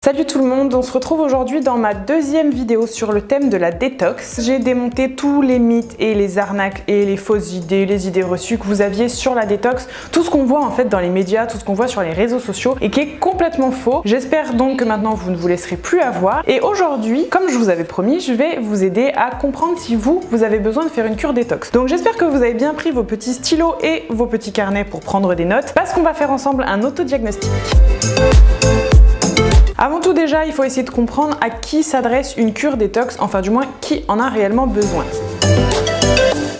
Salut tout le monde, on se retrouve aujourd'hui dans ma deuxième vidéo sur le thème de la détox. J'ai démonté tous les mythes et les arnaques et les fausses idées, les idées reçues que vous aviez sur la détox, tout ce qu'on voit en fait dans les médias, tout ce qu'on voit sur les réseaux sociaux et qui est complètement faux. J'espère donc que maintenant vous ne vous laisserez plus avoir. Et aujourd'hui, comme je vous avais promis, je vais vous aider à comprendre si vous avez besoin de faire une cure détox. Donc j'espère que vous avez bien pris vos petits stylos et vos petits carnets pour prendre des notes parce qu'on va faire ensemble un autodiagnostic. Avant tout déjà, il faut essayer de comprendre à qui s'adresse une cure détox, enfin du moins qui en a réellement besoin.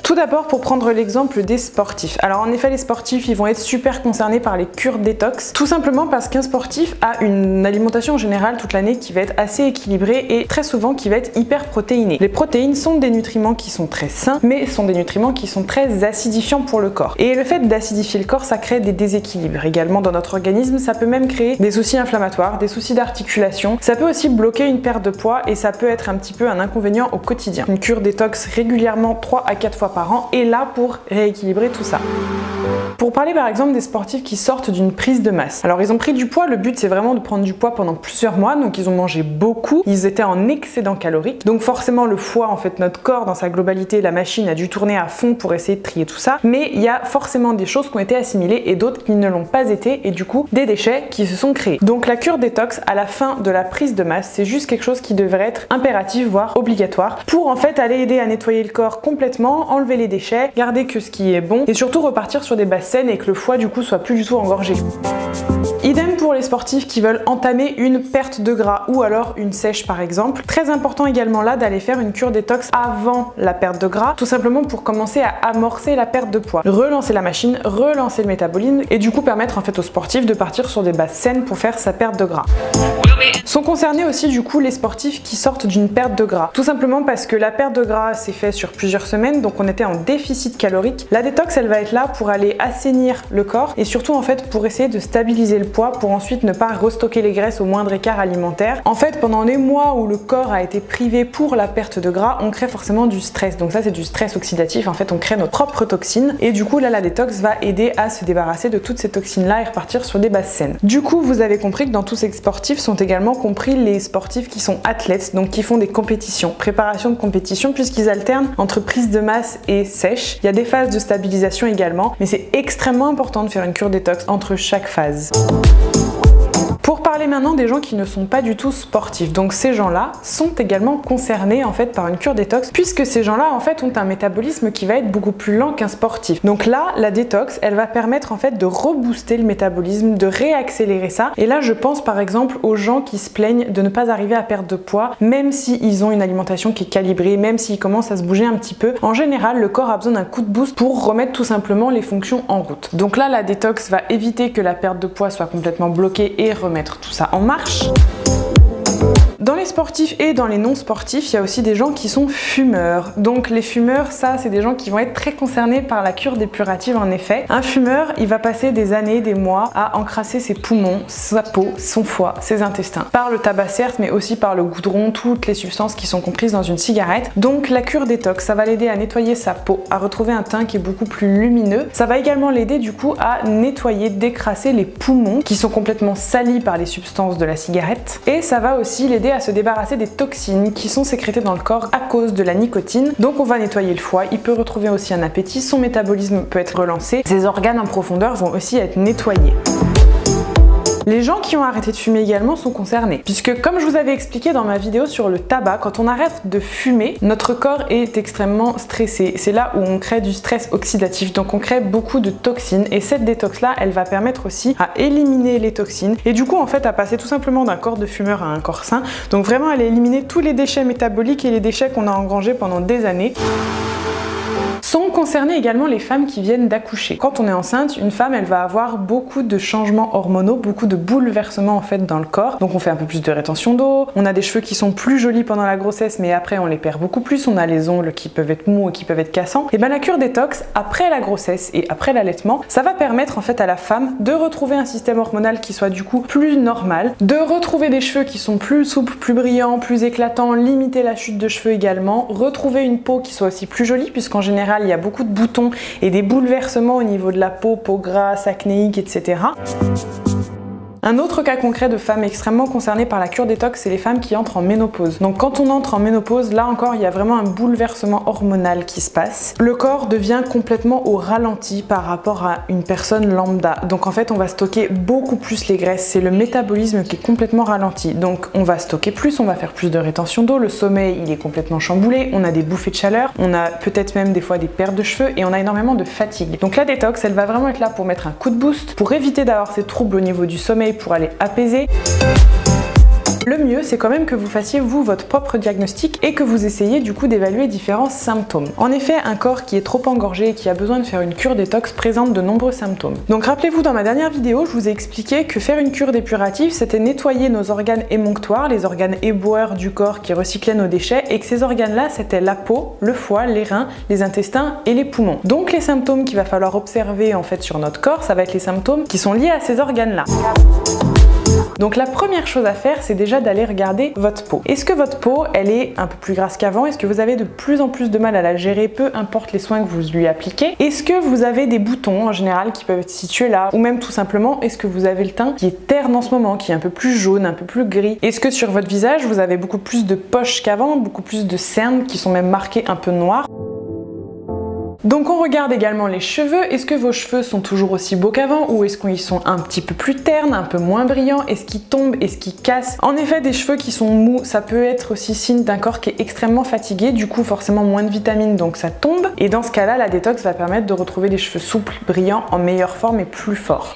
Tout d'abord pour prendre l'exemple des sportifs. Alors en effet les sportifs ils vont être super concernés par les cures détox, tout simplement parce qu'un sportif a une alimentation générale toute l'année qui va être assez équilibrée et très souvent qui va être hyper protéinée. Les protéines sont des nutriments qui sont très sains mais sont des nutriments qui sont très acidifiants pour le corps. Et le fait d'acidifier le corps ça crée des déséquilibres également dans notre organisme, ça peut même créer des soucis inflammatoires, des soucis d'articulation, ça peut aussi bloquer une perte de poids et ça peut être un petit peu un inconvénient au quotidien. Une cure détox régulièrement 3 à 4 fois par an est là pour rééquilibrer tout ça. Pour parler par exemple des sportifs qui sortent d'une prise de masse. Alors ils ont pris du poids, le but c'est vraiment de prendre du poids pendant plusieurs mois, donc ils ont mangé beaucoup, ils étaient en excédent calorique, donc forcément le foie, en fait notre corps dans sa globalité, la machine a dû tourner à fond pour essayer de trier tout ça, mais il y a forcément des choses qui ont été assimilées et d'autres qui ne l'ont pas été et du coup des déchets qui se sont créés. Donc la cure détox à la fin de la prise de masse, c'est juste quelque chose qui devrait être impératif, voire obligatoire, pour en fait aller aider à nettoyer le corps complètement, enlever les déchets, garder que ce qui est bon et surtout repartir sur des bases saines et que le foie du coup soit plus du tout engorgé. Idem pour les sportifs qui veulent entamer une perte de gras ou alors une sèche par exemple. Très important également là d'aller faire une cure détox avant la perte de gras, tout simplement pour commencer à amorcer la perte de poids, relancer la machine, relancer le métabolisme et du coup permettre en fait aux sportifs de partir sur des bases saines pour faire sa perte de gras. Sont concernés aussi du coup les sportifs qui sortent d'une perte de gras. Tout simplement parce que la perte de gras s'est fait sur plusieurs semaines, donc on était en déficit calorique. La détox elle va être là pour aller assainir le corps et surtout en fait pour essayer de stabiliser le poids pour ensuite ne pas restocker les graisses au moindre écart alimentaire. En fait pendant les mois où le corps a été privé pour la perte de gras, on crée forcément du stress. Donc ça c'est du stress oxydatif, en fait on crée nos propres toxines et du coup là la détox va aider à se débarrasser de toutes ces toxines là et repartir sur des bases saines. Du coup vous avez compris que dans tous ces sportifs sont également compris les sportifs qui sont athlètes, donc qui font des compétitions, préparation de compétition, puisqu'ils alternent entre prise de masse et sèche. Il y a des phases de stabilisation également, mais c'est extrêmement important de faire une cure détox entre chaque phase. Pour parler maintenant des gens qui ne sont pas du tout sportifs, donc ces gens-là sont également concernés en fait par une cure détox puisque ces gens-là en fait ont un métabolisme qui va être beaucoup plus lent qu'un sportif. Donc là, la détox, elle va permettre en fait de rebooster le métabolisme, de réaccélérer ça. Et là, je pense par exemple aux gens qui se plaignent de ne pas arriver à perdre de poids, même s'ils ont une alimentation qui est calibrée, même s'ils commencent à se bouger un petit peu. En général, le corps a besoin d'un coup de boost pour remettre tout simplement les fonctions en route. Donc là, la détox va éviter que la perte de poids soit complètement bloquée et remettre tout ça en marche. Dans les sportifs et dans les non sportifs, il y a aussi des gens qui sont fumeurs. Donc les fumeurs, ça c'est des gens qui vont être très concernés par la cure dépurative en effet. Un fumeur, il va passer des années, des mois à encrasser ses poumons, sa peau, son foie, ses intestins. Par le tabac certes, mais aussi par le goudron, toutes les substances qui sont comprises dans une cigarette. Donc la cure détox, ça va l'aider à nettoyer sa peau, à retrouver un teint qui est beaucoup plus lumineux. Ça va également l'aider du coup à nettoyer, décrasser les poumons qui sont complètement salis par les substances de la cigarette. Et ça va aussi l'aider à se débarrasser des toxines qui sont sécrétées dans le corps à cause de la nicotine. Donc on va nettoyer le foie, il peut retrouver aussi un appétit, son métabolisme peut être relancé, ses organes en profondeur vont aussi être nettoyés. Les gens qui ont arrêté de fumer également sont concernés, puisque comme je vous avais expliqué dans ma vidéo sur le tabac, quand on arrête de fumer, notre corps est extrêmement stressé. C'est là où on crée du stress oxydatif, donc on crée beaucoup de toxines et cette détox là, elle va permettre aussi à éliminer les toxines et du coup en fait à passer tout simplement d'un corps de fumeur à un corps sain. Donc vraiment elle a éliminé tous les déchets métaboliques et les déchets qu'on a engrangés pendant des années. Sont concernées également les femmes qui viennent d'accoucher. Quand on est enceinte, une femme elle va avoir beaucoup de changements hormonaux, beaucoup de bouleversements en fait dans le corps. Donc on fait un peu plus de rétention d'eau, on a des cheveux qui sont plus jolis pendant la grossesse mais après on les perd beaucoup plus, on a les ongles qui peuvent être mous et qui peuvent être cassants. Et bien la cure détox après la grossesse et après l'allaitement, ça va permettre en fait à la femme de retrouver un système hormonal qui soit du coup plus normal, de retrouver des cheveux qui sont plus souples, plus brillants, plus éclatants, limiter la chute de cheveux également, retrouver une peau qui soit aussi plus jolie puisqu'en général il y a beaucoup de boutons et des bouleversements au niveau de la peau, peau grasse, acnéique, etc. Un autre cas concret de femmes extrêmement concernées par la cure détox, c'est les femmes qui entrent en ménopause. Donc quand on entre en ménopause, là encore, il y a vraiment un bouleversement hormonal qui se passe. Le corps devient complètement au ralenti par rapport à une personne lambda. Donc en fait, on va stocker beaucoup plus les graisses. C'est le métabolisme qui est complètement ralenti. Donc on va stocker plus, on va faire plus de rétention d'eau, le sommeil il est complètement chamboulé, on a des bouffées de chaleur, on a peut-être même des fois des pertes de cheveux et on a énormément de fatigue. Donc la détox, elle va vraiment être là pour mettre un coup de boost, pour éviter d'avoir ces troubles au niveau du sommeil, pour aller apaiser. Le mieux, c'est quand même que vous fassiez vous votre propre diagnostic et que vous essayiez du coup d'évaluer différents symptômes. En effet, un corps qui est trop engorgé et qui a besoin de faire une cure détox présente de nombreux symptômes. Donc rappelez-vous, dans ma dernière vidéo, je vous ai expliqué que faire une cure dépurative, c'était nettoyer nos organes émonctoires, les organes éboueurs du corps qui recyclaient nos déchets, et que ces organes-là, c'était la peau, le foie, les reins, les intestins et les poumons. Donc les symptômes qu'il va falloir observer en fait sur notre corps, ça va être les symptômes qui sont liés à ces organes-là. Donc la première chose à faire, c'est déjà d'aller regarder votre peau. Est-ce que votre peau, elle est un peu plus grasse qu'avant? Est-ce que vous avez de plus en plus de mal à la gérer, peu importe les soins que vous lui appliquez? Est-ce que vous avez des boutons en général qui peuvent être situés là? Ou même tout simplement, est-ce que vous avez le teint qui est terne en ce moment, qui est un peu plus jaune, un peu plus gris? Est-ce que sur votre visage, vous avez beaucoup plus de poches qu'avant, beaucoup plus de cernes qui sont même marquées un peu noires? Donc on regarde également les cheveux. Est-ce que vos cheveux sont toujours aussi beaux qu'avant ou est-ce qu'ils sont un petit peu plus ternes, un peu moins brillants? Est-ce qu'ils tombent? Est-ce qu'ils cassent? En effet, des cheveux qui sont mous, ça peut être aussi signe d'un corps qui est extrêmement fatigué, du coup forcément moins de vitamines, donc ça tombe. Et dans ce cas-là, la détox va permettre de retrouver des cheveux souples, brillants, en meilleure forme et plus forts.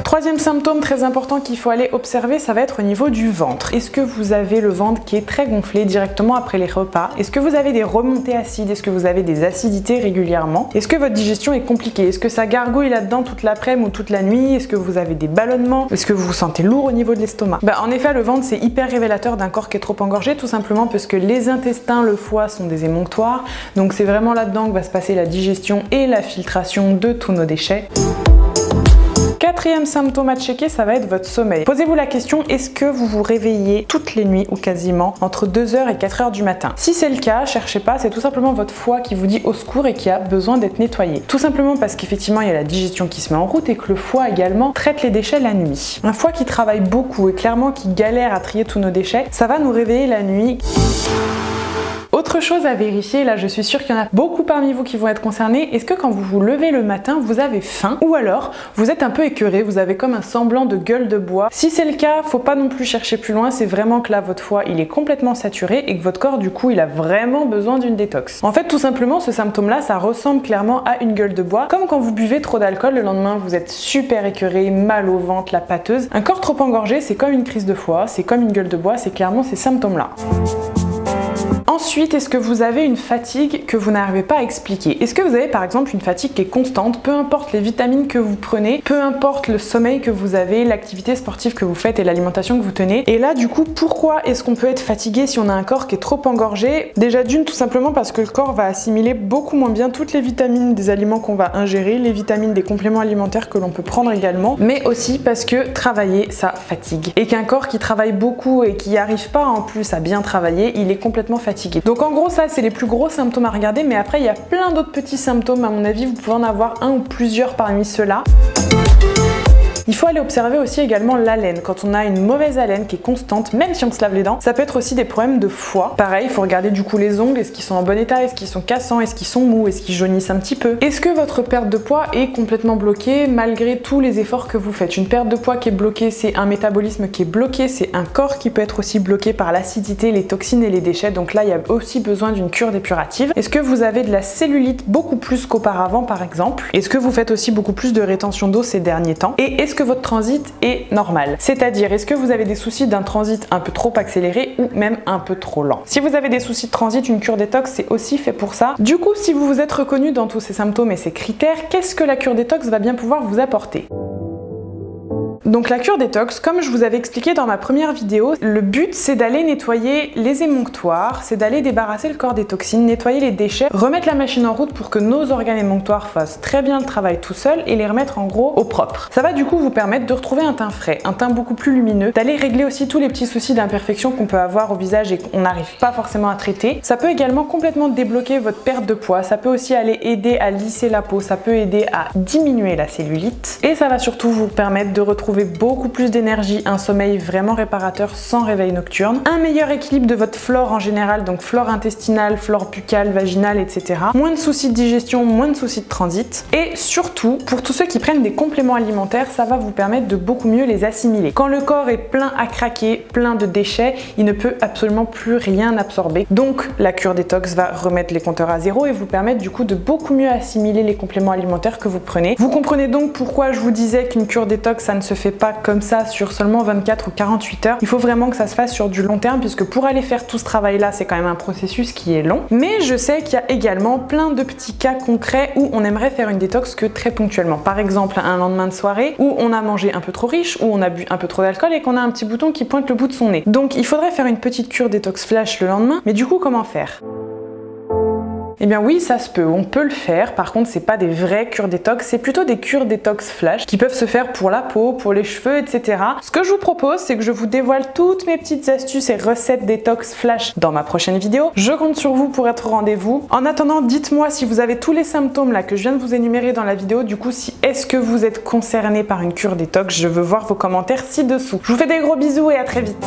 Troisième symptôme très important qu'il faut aller observer, ça va être au niveau du ventre. Est-ce que vous avez le ventre qui est très gonflé directement après les repas? Est-ce que vous avez des remontées acides? Est-ce que vous avez des acidités régulièrement? Est-ce que votre digestion est compliquée? Est-ce que ça gargouille là-dedans toute l'après-midi ou toute la nuit? Est-ce que vous avez des ballonnements? Est-ce que vous vous sentez lourd au niveau de l'estomac? En effet, le ventre, c'est hyper révélateur d'un corps qui est trop engorgé, tout simplement parce que les intestins, le foie sont des émonctoires. Donc c'est vraiment là-dedans que va se passer la digestion et la filtration de tous nos déchets. Quatrième symptôme à checker, ça va être votre sommeil. Posez-vous la question, est-ce que vous vous réveillez toutes les nuits ou quasiment entre 2h et 4h du matin? Si c'est le cas, cherchez pas, c'est tout simplement votre foie qui vous dit au secours et qui a besoin d'être nettoyé. Tout simplement parce qu'effectivement, il y a la digestion qui se met en route et que le foie également traite les déchets la nuit. Un foie qui travaille beaucoup et clairement qui galère à trier tous nos déchets, ça va nous réveiller la nuit. Autre chose à vérifier, là je suis sûre qu'il y en a beaucoup parmi vous qui vont être concernés, est-ce que quand vous vous levez le matin, vous avez faim? Ou alors, vous êtes un peu écœuré, vous avez comme un semblant de gueule de bois? Si c'est le cas, faut pas non plus chercher plus loin, c'est vraiment que là votre foie il est complètement saturé et que votre corps du coup il a vraiment besoin d'une détox. En fait tout simplement ce symptôme là, ça ressemble clairement à une gueule de bois, comme quand vous buvez trop d'alcool, le lendemain vous êtes super écœuré, mal au ventre, la pâteuse. Un corps trop engorgé, c'est comme une crise de foie, c'est comme une gueule de bois, c'est clairement ces symptômes là. Ensuite, est-ce que vous avez une fatigue que vous n'arrivez pas à expliquer? Est-ce que vous avez par exemple une fatigue qui est constante, peu importe les vitamines que vous prenez, peu importe le sommeil que vous avez, l'activité sportive que vous faites et l'alimentation que vous tenez? Et là du coup, pourquoi est-ce qu'on peut être fatigué si on a un corps qui est trop engorgé? Déjà d'une, tout simplement parce que le corps va assimiler beaucoup moins bien toutes les vitamines des aliments qu'on va ingérer, les vitamines des compléments alimentaires que l'on peut prendre également, mais aussi parce que travailler ça fatigue. Et qu'un corps qui travaille beaucoup et qui n'arrive pas en plus à bien travailler, il est complètement fatigué. Donc en gros ça c'est les plus gros symptômes à regarder, mais après il y a plein d'autres petits symptômes, à mon avis vous pouvez en avoir un ou plusieurs parmi ceux-là. Il faut aller observer aussi également l'haleine. Quand on a une mauvaise haleine qui est constante, même si on se lave les dents, ça peut être aussi des problèmes de foie. Pareil, il faut regarder du coup les ongles, est-ce qu'ils sont en bon état, est-ce qu'ils sont cassants, est-ce qu'ils sont mous, est-ce qu'ils jaunissent un petit peu. Est-ce que votre perte de poids est complètement bloquée malgré tous les efforts que vous faites? Une perte de poids qui est bloquée, c'est un métabolisme qui est bloqué, c'est un corps qui peut être aussi bloqué par l'acidité, les toxines et les déchets. Donc là, il y a aussi besoin d'une cure dépurative. Est-ce que vous avez de la cellulite beaucoup plus qu'auparavant par exemple? Est-ce que vous faites aussi beaucoup plus de rétention d'eau ces derniers temps? Et est-ce que votre transit est normal? C'est-à-dire, est-ce que vous avez des soucis d'un transit un peu trop accéléré ou même un peu trop lent? Si vous avez des soucis de transit, une cure détox c'est aussi fait pour ça. Du coup, si vous vous êtes reconnu dans tous ces symptômes et ces critères, qu'est-ce que la cure détox va bien pouvoir vous apporter? Donc la cure détox, comme je vous avais expliqué dans ma première vidéo, le but c'est d'aller nettoyer les émonctoires, c'est d'aller débarrasser le corps des toxines, nettoyer les déchets, remettre la machine en route pour que nos organes émonctoires fassent très bien le travail tout seuls et les remettre en gros au propre. Ça va du coup vous permettre de retrouver un teint frais, un teint beaucoup plus lumineux, d'aller régler aussi tous les petits soucis d'imperfection qu'on peut avoir au visage et qu'on n'arrive pas forcément à traiter. Ça peut également complètement débloquer votre perte de poids, ça peut aussi aller aider à lisser la peau, ça peut aider à diminuer la cellulite et ça va surtout vous permettre de retrouver retrouver beaucoup plus d'énergie, un sommeil vraiment réparateur sans réveil nocturne, un meilleur équilibre de votre flore en général, donc flore intestinale, flore buccale, vaginale, etc. Moins de soucis de digestion, moins de soucis de transit. Et surtout, pour tous ceux qui prennent des compléments alimentaires, ça va vous permettre de beaucoup mieux les assimiler. Quand le corps est plein à craquer, plein de déchets, il ne peut absolument plus rien absorber. Donc la cure détox va remettre les compteurs à zéro et vous permettre du coup de beaucoup mieux assimiler les compléments alimentaires que vous prenez. Vous comprenez donc pourquoi je vous disais qu'une cure détox, ça ne se fait pas comme ça sur seulement 24 ou 48 heures. Il faut vraiment que ça se fasse sur du long terme, puisque pour aller faire tout ce travail-là, c'est quand même un processus qui est long. Mais je sais qu'il y a également plein de petits cas concrets où on aimerait faire une détox que très ponctuellement. Par exemple, un lendemain de soirée où on a mangé un peu trop riche, où on a bu un peu trop d'alcool et qu'on a un petit bouton qui pointe le bout de son nez. Donc il faudrait faire une petite cure détox flash le lendemain, mais du coup comment faire ? Eh bien oui, ça se peut, on peut le faire. Par contre, c'est pas des vraies cures détox, c'est plutôt des cures détox flash qui peuvent se faire pour la peau, pour les cheveux, etc. Ce que je vous propose, c'est que je vous dévoile toutes mes petites astuces et recettes détox flash dans ma prochaine vidéo. Je compte sur vous pour être au rendez-vous. En attendant, dites-moi si vous avez tous les symptômes là que je viens de vous énumérer dans la vidéo. Du coup, est-ce que vous êtes concerné par une cure détox? Je veux voir vos commentaires ci-dessous. Je vous fais des gros bisous et à très vite.